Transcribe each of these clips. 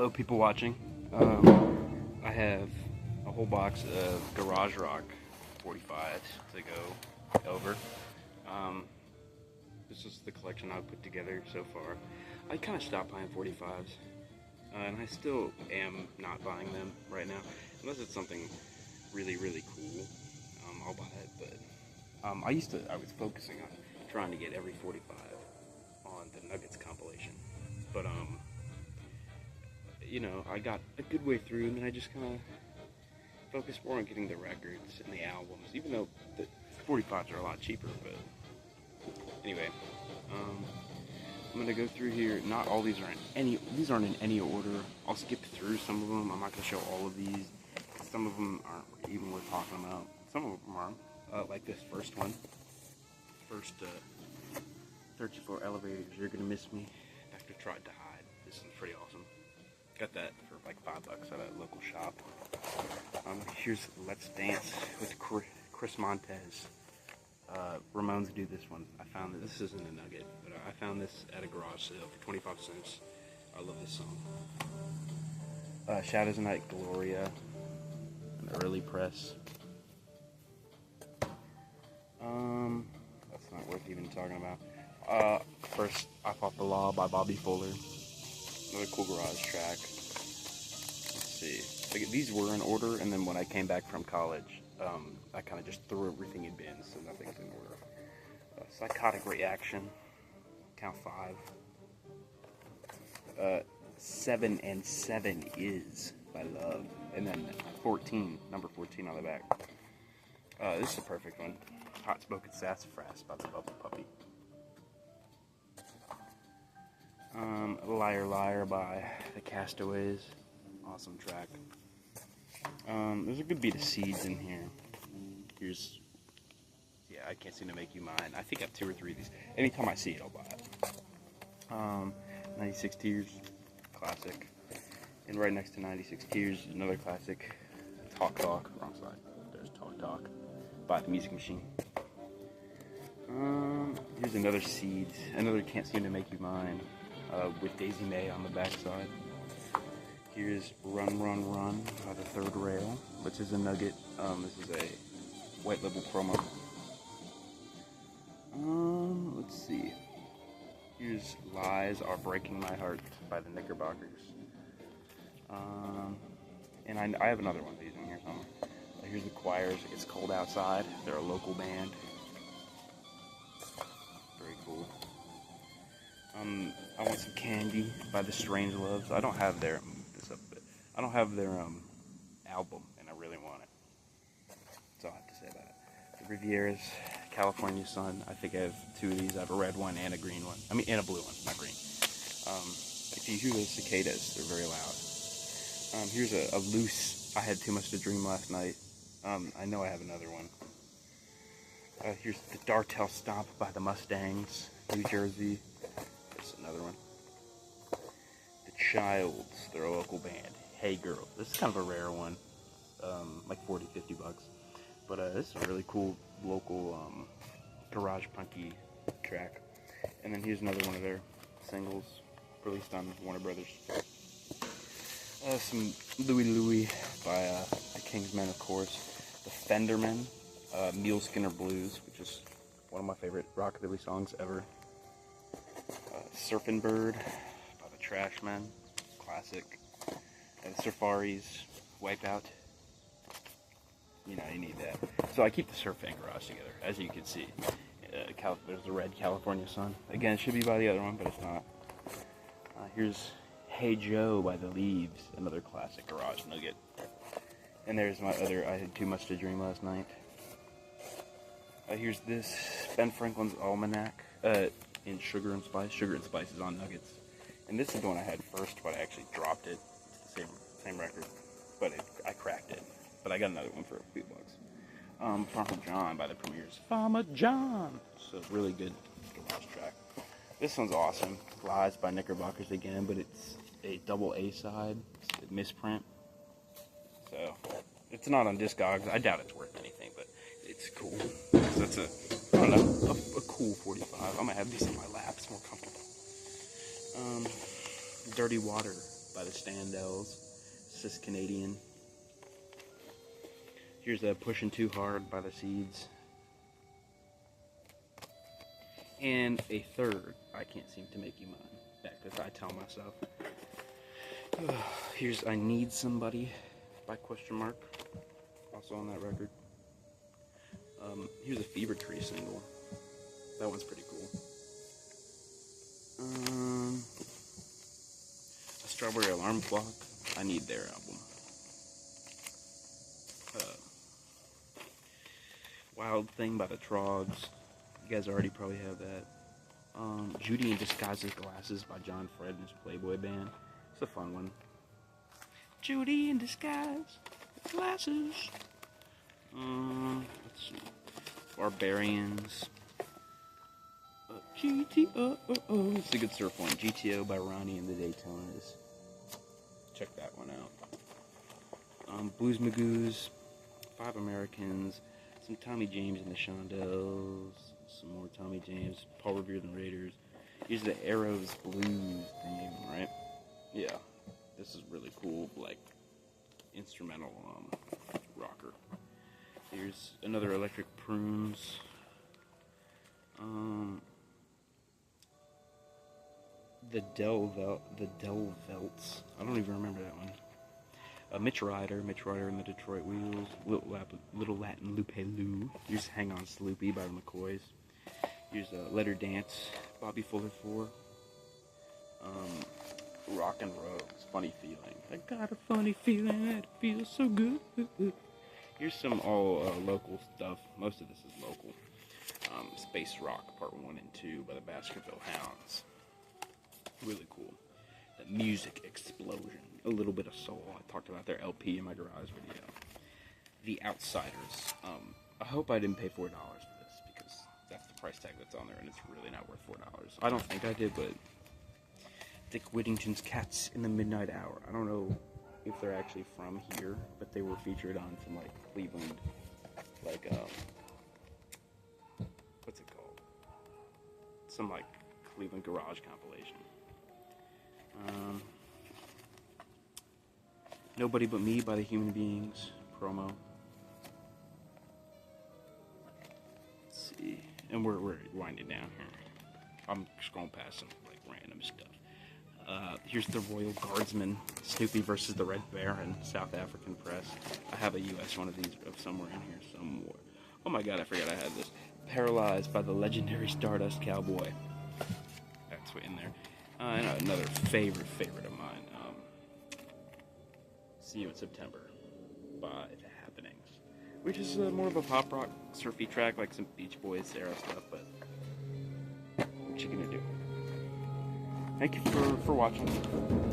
Hello, people watching. I have a whole box of Garage Rock 45s to go over. This is the collection I've put together so far. I kind of stopped buying 45s, and I still am not buying them right now, unless it's something really, really cool. I'll buy it, but I was focusing on trying to get every 45 on the Nuggets compilation, but you know, I got a good way through, and then I just kind of focused more on getting the records and the albums, even though the 45s are a lot cheaper. But anyway, I'm gonna go through here. Not all these are these aren't in any order. I'll skip through some of them. I'm not gonna show all of these. Some of them aren't even worth talking about. Some of them are, like this first one. First, 34 Elevators, You're Gonna Miss Me. Doctor Tried to Hide. This is pretty awesome. Got that for like $5 at a local shop. Here's Let's Dance with Chris Montez. Ramones do this one. I found that this isn't a nugget, but I found this at a garage sale for 25 cents. I love this song. Shadows of Night, Gloria, an early press. That's not worth even talking about. First, I Fought the Law by Bobby Fuller. Another cool garage track. Let's see. Like, these were in order, and then when I came back from college, I kind of just threw everything in bins, so nothing's in order. Psychotic Reaction, count 5. 7 and 7 Is by Love, and then 14, number 14 on the back. This is a perfect one. Hot Smokin' Sassafras by the Bubble Puppy. Liar Liar by the Castaways. Awesome track. There's a good beat of Seeds in here. Here's, yeah, I Can't Seem to Make You Mine. I think I have 2 or 3 of these. Anytime I see it, I'll buy it. 96 Tears, classic. And right next to 96 Tears, another classic, Talk Talk, wrong side. There's Talk Talk by The Music Machine. Here's another Seeds, another Can't Seem to Make You Mine, with Daisy May on the backside. Here's Run Run Run by the Third Rail, which is a nugget. This is a white label promo. Let's see. Here's Lies Are Breaking My Heart by the Knickerbockers. And I have another one of these in here somewhere. Here's the Choirs, It's Cold Outside. They're a local band. Very cool. I Want Some Candy by the Strangeloves. I don't have their album, and I really want it. That's all I have to say about it. The Rivieras, California Sun. I think I have 2 of these. I have a red one and a green one. I mean, and a blue one, not green. If you hear those cicadas, they're very loud. Here's a loose I Had Too Much to Dream Last Night. I know I have another one. Here's the Dartell Stomp by the Mustangs, New Jersey. There's another one. The Childs, they're a local band. Hey Girl. This is kind of a rare one. Like $40, $50. But this is a really cool local garage punky track. And then here's another one of their singles released on Warner Brothers. Some Louie Louie by the Kingsmen, of course. The Fendermen, Mule Skinner Blues, which is one of my favorite rockabilly songs ever. Surfin' Bird by the Trashmen, classic. The Safaris, Wipeout. You know, you need that. So I keep the Surf Fan Garage together, as you can see. There's the red California Sun. Again, it should be by the other one, but it's not. Here's Hey Joe by the Leaves, another classic garage nugget. And there's my other I Had Too Much to Dream Last Night. Here's this, Ben Franklin's Almanac, in Sugar and Spice. Sugar and Spice is on Nuggets. And this is the one I had first, but I actually dropped it. It's the same record, but I cracked it. But I got another one for a few bucks. Farmer John by the Premiers. Farmer John! So really good garage track. This one's awesome. Lies by Knickerbockers again, but it's a double A side. It's a misprint. So it's not on Discogs. I doubt it's worth anything, but it's cool. So that's I don't know, a cool 45. I'm gonna have these on my lap. It's more comfortable. Dirty Water by the Standells. This is Canadian. Here's a Pushing Too Hard by the Seeds. And a third, I Can't Seem to Make You Mine. That's what I tell myself. Here's I Need Somebody by Question Mark. Also on that record. Here's a Fever Tree single. That one's pretty cool. A Strawberry Alarm Clock. I need their album. Wild Thing by the Trogs. You guys already probably have that. Judy in Disguise's Glasses by John Fred and his Playboy Band. It's a fun one. Judy in Disguise Glasses. Let's see. Barbarians. GTO. It's a good surf one. GTO by Ronnie and the Daytonas. Check that one out. Blues Magoos. Five Americans. Some Tommy James and the Shondells. Some more Tommy James. Paul Revere and the Raiders. Here's the Arrows Blues theme, right? Yeah. This is really cool, like, instrumental rocker. Here's another Electric Prunes. The Delvelts. I don't even remember that one. Mitch Ryder and the Detroit Wheels. Little Latin Lupe Lou. Here's Hang On Sloopy by the McCoys. Here's Let Her Dance, Bobby Fuller 4. Rock and Rogues, Funny Feeling. I got a funny feeling that it feels so good. Here's some all local stuff. Most of this is local. Space Rock Part 1 and 2 by the Baskerville Hounds. Really cool. The Music Explosion. A little bit of soul. I talked about their LP in my garage video. The Outsiders. I hope I didn't pay $4 for this because that's the price tag that's on there and it's really not worth $4. I don't think I did, but Dick Whittington's Cats in the Midnight Hour. I don't know if they're actually from here, but they were featured on some like Cleveland, like what's it called? Some like Cleveland garage compilation. Nobody But Me by the Human Beings promo. Let's see, and we're winding down here. I'm scrolling past some like random stuff. Here's the Royal Guardsman, Snoopy versus the Red Baron, South African Press. I have a US one of these somewhere in here somewhere. Oh my god, I forgot I had this. Paralyzed by the legendary Stardust Cowboy. That's in there. And another favorite of mine. See You in September by The Happenings, which is more of a pop rock surfy track, like some Beach Boys era stuff. But what you gonna do? Thank you for watching.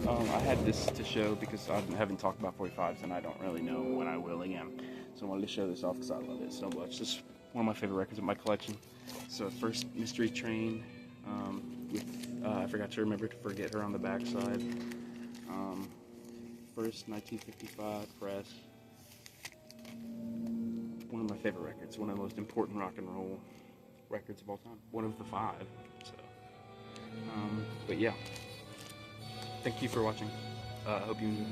I had this to show because I haven't talked about 45s and I don't really know when I will again. So I wanted to show this off because I love it so much. This is one of my favorite records in my collection. So first Mystery Train with I forgot to remember to forget her on the backside. First 1955 press. One of my favorite records. One of the most important rock and roll records of all time. One of the 5. So. But yeah, thank you for watching. I hope you enjoyed.